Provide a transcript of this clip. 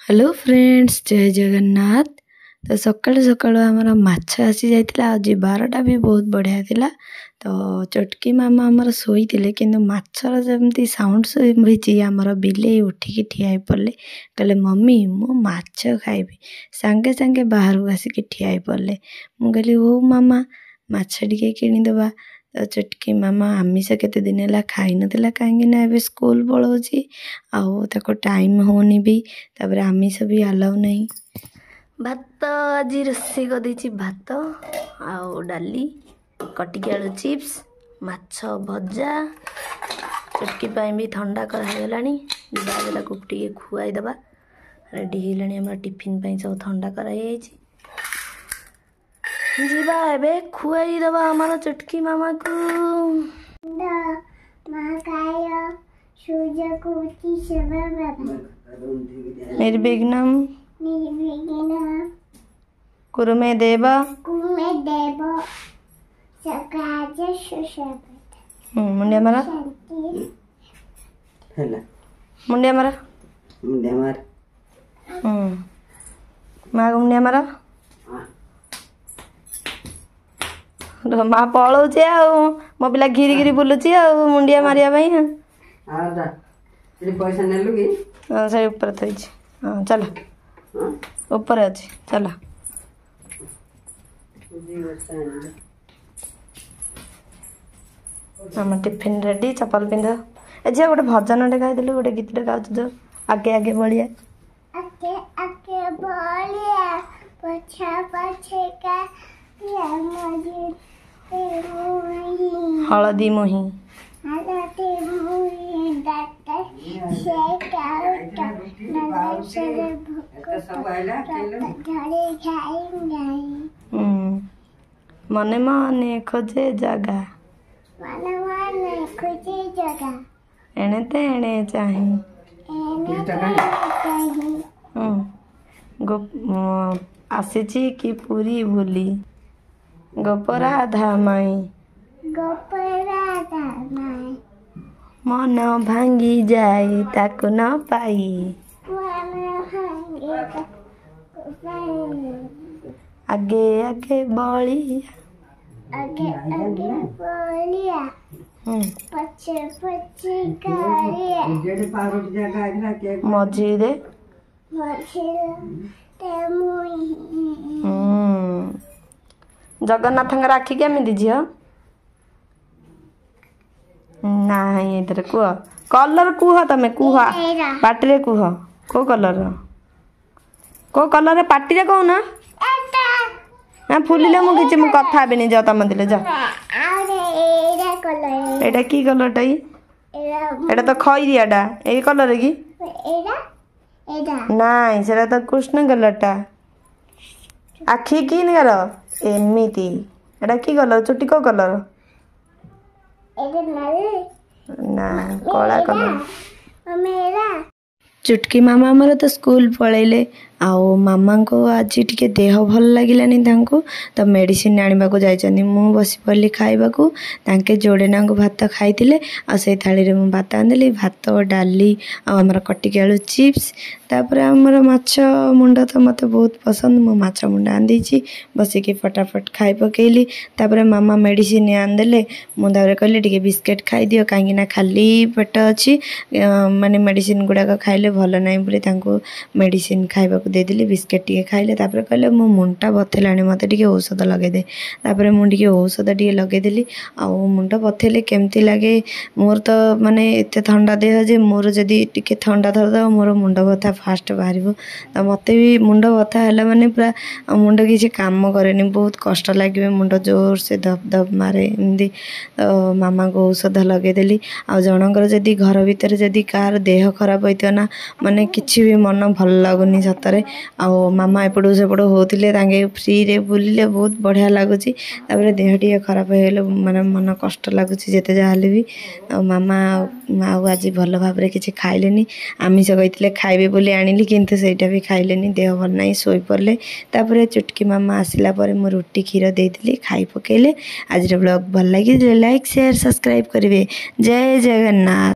Hello friends, जय जगन्नाथ। तो सकाळु सकाळु आमर माछ आसी जाइतिला। आज बारटा भी बहुत बढ़िया थिला। तो चटकी मामा आमर शोईतिले किंतु माछर जमती साउंड सुभिची आमर बिलेई उठिकी ठिया पड़ले। कहले मम्मी मु माछ खाइबी। सांगे सांगे बाहर आसिकी ठिया पड़ले। मु कहली हो मामा माछ टिके किनिदेबा। तो चटकी मामा आमिष केते दिन है खाई नथिला कहीं स्कूल पलाउची आको टाइम होनी भी तापर आमिष भी आलाउ नहीं। भात आज रोषे कर भात आउ डाली कटिकी आलू चिप्स माछ भजा चटकी भी ठंडा करागलानी। खुआईदबा रेडी है टिफिन सब ठंडा कराई जीवा एबे खुआईदबा हमारा चटकी मामा को। निर्विघ्नं कुरुमे देव मुंडिया मारा मुंडिया मारा माँ मुंडिया मारा माँ पलाऊे मो पिला घिरी घिरी बुलूची मुंडिया मारिया पैसा नेलु कि से ऊपर थी। हाँ चल ऊपर अच्छे चल। आम टिफिन रेडी चपल पिंध ए झे गोटे भजन गाई देलु गोटे गीत गाऊ जो आगे आगे बढ़िया आगे आगे बढ़िया पछा पछे का हलदी मुही मने मने खोजे जगह एने तेने चाही आसीची की पूरी बुली गोपराधा माई मन भांगी जाए ताकु न पाई आगे आगे बढ़िया आगे आगे बढ़िया पछे पछे गाड़िया मझिरे जगन्नाथ राखी केमी झील ना इधर कह कलर कह तुम कह पार्टी कह को कलर पार्टी कह ना फुलिले मुझे मुझे कथा हेनी जा तुम दिले जा एटा की कलरटा एटा तो खैरियाटा ए कलर की नाई से तो कृष्ण कलरटा आखि की निगार एमती एटा की कलर चुटी को कलर ना कला कलर। चुटकी मामा आमर तो स्कूल पलैले आओ मामा को आज टिके देह भल लगिलानी तांको तो मेडिसिन आनिबा को जाइछनी। मु बसी पल्ली खाइबा को तांके जोड़े नांगो भात खाइतिले आ से थाली रे मु भात आंदेली भात डाली आ हमर कटिकी आलू चिप्स तापर हमर माछ मुंडा तो मते बहुत पसंद मु माछ मुंडा आंदीची बसी के फटाफट खाइ पकेली। तापर मामा मेडिसिन आंदेले मु दारे कहले टिके बिस्किट खाइ दियो काहे ना खाली पेट अछि माने मेडिसिन गुडा खाइले भल नाही बोली तांको मेडिसिन खाइबा देदेली बिस्किट टे खाइले। तापर कहले मो मुंडा बथेलाणी मत टे औषध लगे दे तापर मुझे औषध टे लगेदेली आ मुंड बथेले केमती लगे मोर तो माने एते ठंडा देह जे मोर जदि टिके ठंडा धरद मोर मुंड बथा फास्ट बाहर तो मत भी मुंड बथा है माने पूरा मुंड किसी काम करे बहुत कष्ट लगे मुंड जोर से धप धप मारे एमती। तो मामा को औषध लगेदेली आ जनकर जदि घर भितर जदि कार देह खराब होता ना माने किसी भी मन भल लगुनि सतरे मामा एपटू सेपटू होते फ्री रे बुलिले बहुत बढ़िया लगुच। देह टे खराब हो माने मन कष्ट लगुच जिते जहाँ भी मामा आज भल भाव किसी खाइले आमिष कहते खाइबे बोली आनिली किंतु सेटा भी खाइले देह भल ना शोई पड़े। तापर चुटकी मामा आसला पर मु रुटी क्षीर देती खाई पकेले। आज ब्लॉग भल लगे लाइक शेयर सब्सक्राइब करेंगे। जय जगन्नाथ।